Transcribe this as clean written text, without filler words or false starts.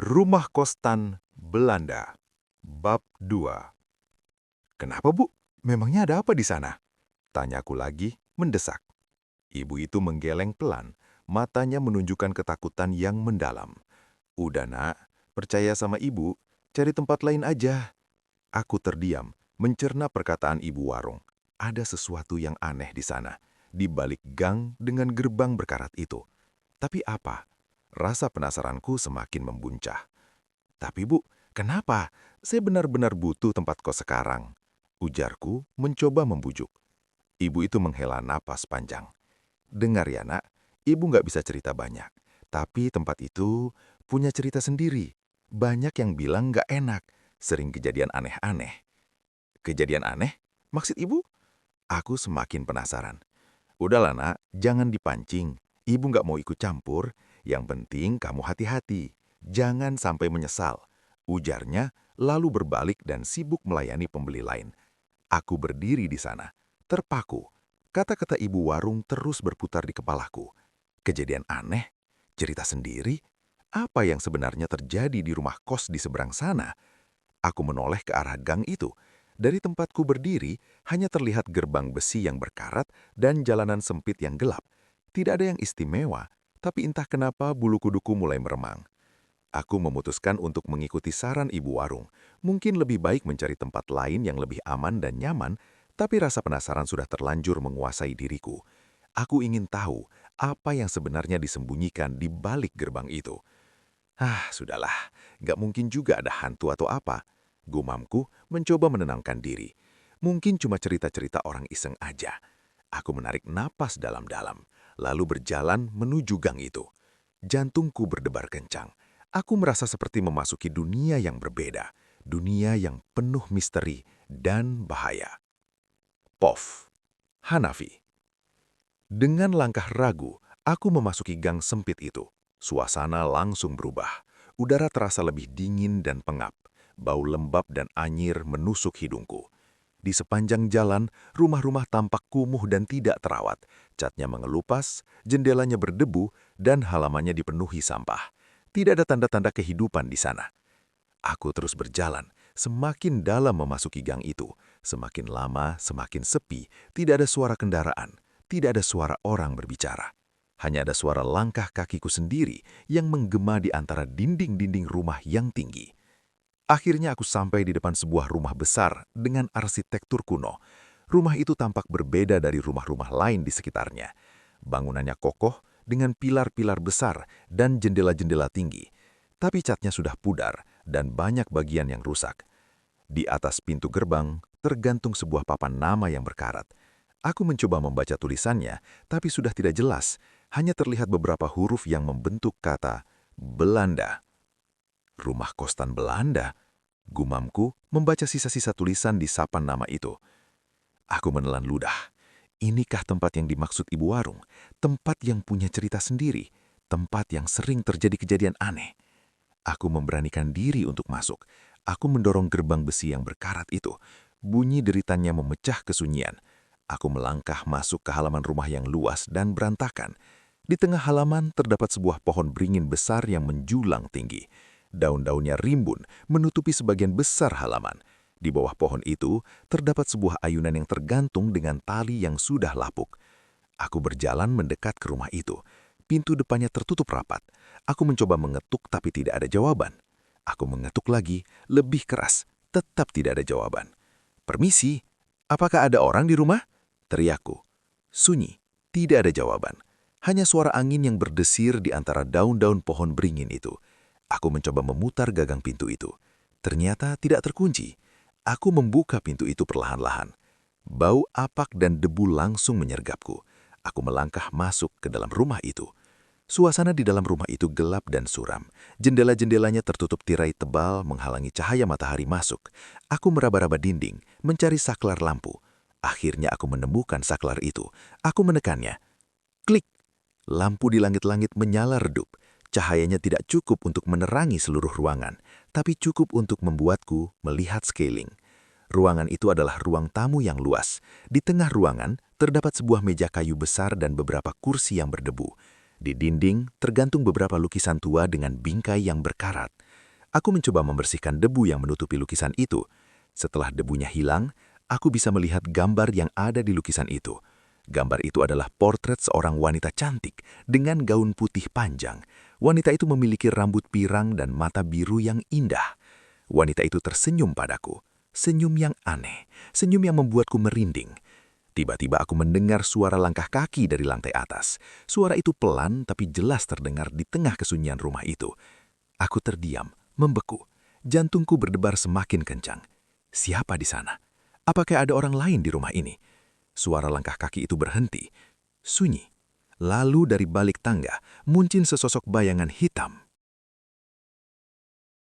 Rumah Kostan Belanda, Bab 2. "Kenapa, Bu? Memangnya ada apa di sana?" Tanyaku lagi, mendesak. Ibu itu menggeleng pelan, matanya menunjukkan ketakutan yang mendalam. "Udah, Nak. Percaya sama Ibu. Cari tempat lain aja." Aku terdiam, mencerna perkataan ibu warung. Ada sesuatu yang aneh di sana, di balik gang dengan gerbang berkarat itu. Tapi apa? Rasa penasaranku semakin membuncah. "Tapi Bu, kenapa? Saya benar-benar butuh tempat kos sekarang." Ujarku mencoba membujuk. Ibu itu menghela napas panjang. "Dengar ya, Nak, Ibu nggak bisa cerita banyak. Tapi tempat itu punya cerita sendiri. Banyak yang bilang nggak enak, sering kejadian aneh-aneh." "Kejadian aneh? Maksud Ibu?" Aku semakin penasaran. "Udahlah, Nak, jangan dipancing. Ibu nggak mau ikut campur. Yang penting kamu hati-hati. Jangan sampai menyesal." Ujarnya, lalu berbalik dan sibuk melayani pembeli lain. Aku berdiri di sana, terpaku. Kata-kata ibu warung terus berputar di kepalaku. Kejadian aneh? Cerita sendiri? Apa yang sebenarnya terjadi di rumah kos di seberang sana? Aku menoleh ke arah gang itu. Dari tempatku berdiri, hanya terlihat gerbang besi yang berkarat dan jalanan sempit yang gelap. Tidak ada yang istimewa, tapi entah kenapa bulu kuduku mulai meremang. Aku memutuskan untuk mengikuti saran ibu warung. Mungkin lebih baik mencari tempat lain yang lebih aman dan nyaman, tapi rasa penasaran sudah terlanjur menguasai diriku. Aku ingin tahu apa yang sebenarnya disembunyikan di balik gerbang itu. Sudahlah, nggak mungkin juga ada hantu atau apa. Gumamku mencoba menenangkan diri. Mungkin cuma cerita-cerita orang iseng aja. Aku menarik napas dalam-dalam, lalu berjalan menuju gang itu. Jantungku berdebar kencang. Aku merasa seperti memasuki dunia yang berbeda, dunia yang penuh misteri dan bahaya. Pof, Hanafi. Dengan langkah ragu, aku memasuki gang sempit itu. Suasana langsung berubah. Udara terasa lebih dingin dan pengap. Bau lembab dan anyir menusuk hidungku. Di sepanjang jalan, rumah-rumah tampak kumuh dan tidak terawat. Catnya mengelupas, jendelanya berdebu, dan halamannya dipenuhi sampah. Tidak ada tanda-tanda kehidupan di sana. Aku terus berjalan, semakin dalam memasuki gang itu. Semakin lama, semakin sepi, tidak ada suara kendaraan, tidak ada suara orang berbicara. Hanya ada suara langkah kakiku sendiri yang menggema di antara dinding-dinding rumah yang tinggi. Akhirnya aku sampai di depan sebuah rumah besar dengan arsitektur kuno. Rumah itu tampak berbeda dari rumah-rumah lain di sekitarnya. Bangunannya kokoh dengan pilar-pilar besar dan jendela-jendela tinggi. Tapi catnya sudah pudar dan banyak bagian yang rusak. Di atas pintu gerbang tergantung sebuah papan nama yang berkarat. Aku mencoba membaca tulisannya, tapi sudah tidak jelas. Hanya terlihat beberapa huruf yang membentuk kata Belanda. Rumah Kostan Belanda? Gumamku membaca sisa-sisa tulisan di sapan nama itu. Aku menelan ludah. Inikah tempat yang dimaksud ibu warung? Tempat yang punya cerita sendiri? Tempat yang sering terjadi kejadian aneh? Aku memberanikan diri untuk masuk. Aku mendorong gerbang besi yang berkarat itu. Bunyi deritannya memecah kesunyian. Aku melangkah masuk ke halaman rumah yang luas dan berantakan. Di tengah halaman terdapat sebuah pohon beringin besar yang menjulang tinggi. Daun-daunnya rimbun, menutupi sebagian besar halaman. Di bawah pohon itu, terdapat sebuah ayunan yang tergantung dengan tali yang sudah lapuk. Aku berjalan mendekat ke rumah itu. Pintu depannya tertutup rapat. Aku mencoba mengetuk tapi tidak ada jawaban. Aku mengetuk lagi, lebih keras. Tetap tidak ada jawaban. "Permisi, apakah ada orang di rumah?" teriakku. Sunyi, tidak ada jawaban. Hanya suara angin yang berdesir di antara daun-daun pohon beringin itu. Aku mencoba memutar gagang pintu itu. Ternyata tidak terkunci. Aku membuka pintu itu perlahan-lahan. Bau apak dan debu langsung menyergapku. Aku melangkah masuk ke dalam rumah itu. Suasana di dalam rumah itu gelap dan suram. Jendela-jendelanya tertutup tirai tebal menghalangi cahaya matahari masuk. Aku meraba-raba dinding, mencari saklar lampu. Akhirnya aku menemukan saklar itu. Aku menekannya. Klik! Lampu di langit-langit menyala redup. Cahayanya tidak cukup untuk menerangi seluruh ruangan, tapi cukup untuk membuatku melihat sekeliling. Ruangan itu adalah ruang tamu yang luas. Di tengah ruangan terdapat sebuah meja kayu besar dan beberapa kursi yang berdebu. Di dinding tergantung beberapa lukisan tua dengan bingkai yang berkarat. Aku mencoba membersihkan debu yang menutupi lukisan itu. Setelah debunya hilang, aku bisa melihat gambar yang ada di lukisan itu. Gambar itu adalah potret seorang wanita cantik dengan gaun putih panjang. Wanita itu memiliki rambut pirang dan mata biru yang indah. Wanita itu tersenyum padaku. Senyum yang aneh, senyum yang membuatku merinding. Tiba-tiba aku mendengar suara langkah kaki dari lantai atas. Suara itu pelan tapi jelas terdengar di tengah kesunyian rumah itu. Aku terdiam, membeku. Jantungku berdebar semakin kencang. Siapa di sana? Apakah ada orang lain di rumah ini? Suara langkah kaki itu berhenti. Sunyi. Lalu dari balik tangga, muncul sesosok bayangan hitam.